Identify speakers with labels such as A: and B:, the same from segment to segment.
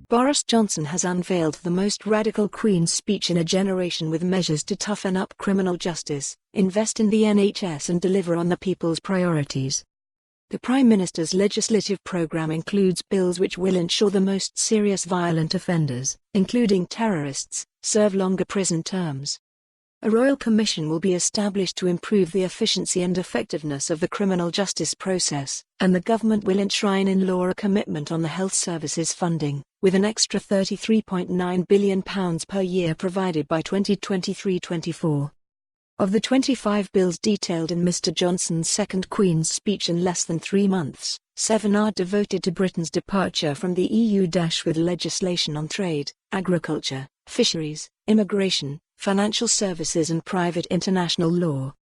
A: Boris Johnson has unveiled the most radical Queen's speech in a generation with measures to toughen up criminal justice, invest in the NHS and deliver on the people's priorities. The Prime Minister's legislative programme includes bills which will ensure the most serious violent offenders, including terrorists, serve longer prison terms. A royal commission will be established to improve the efficiency and effectiveness of the criminal justice process, and the government will enshrine in law a commitment on the health services funding, with an extra £33.9 billion per year provided by 2023-24. Of the 25 bills detailed in Mr. Johnson's second Queen's speech in less than 3 months, 7 are devoted to Britain's departure from the EU with legislation on trade, agriculture, fisheries, immigration, financial services and private international law.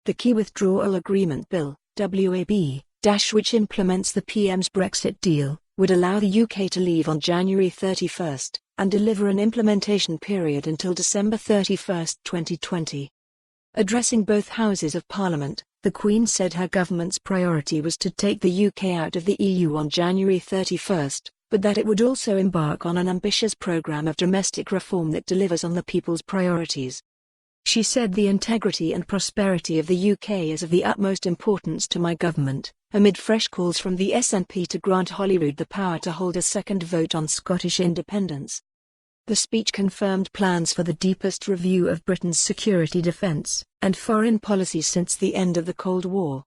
A: The Key Withdrawal Agreement Bill, WAB, which implements the PM's Brexit deal, would allow the UK to leave on January 31 and deliver an implementation period until December 31, 2020. Addressing both Houses of Parliament, the Queen said her government's priority was to take the UK out of the EU on January 31, but that it would also embark on an ambitious programme of domestic reform that delivers on the people's priorities. She said the integrity and prosperity of the UK is of the utmost importance to my government, amid fresh calls from the SNP to grant Holyrood the power to hold a second vote on Scottish independence. The speech confirmed plans for the deepest review of Britain's security, defence, and foreign policy since the end of the Cold War.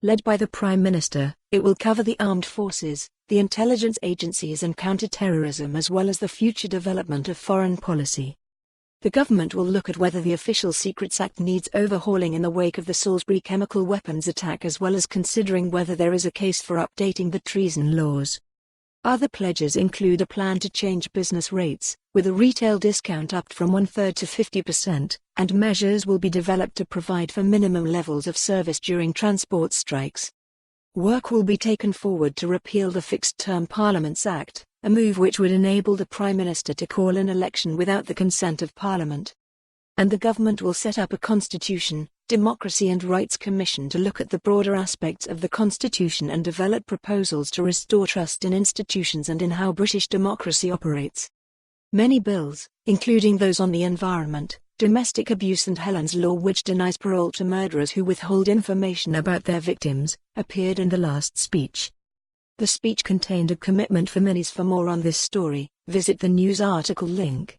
A: Led by the Prime Minister, it will cover the armed forces, the intelligence agencies and counter-terrorism as well as the future development of foreign policy. The government will look at whether the Official Secrets Act needs overhauling in the wake of the Salisbury chemical weapons attack as well as considering whether there is a case for updating the treason laws. Other pledges include a plan to change business rates, with a retail discount upped from 1/3 to 50%, and measures will be developed to provide for minimum levels of service during transport strikes. Work will be taken forward to repeal the Fixed-Term Parliaments Act, a move which would enable the Prime Minister to call an election without the consent of Parliament. And the government will set up a Constitution, Democracy and Rights Commission to look at the broader aspects of the Constitution and develop proposals to restore trust in institutions and in how British democracy operates. Many bills, including those on the environment, domestic abuse and Helen's Law which denies parole to murderers who withhold information about their victims, appeared in the last speech. The speech contained a commitment for minis. For more on this story, visit the news article link.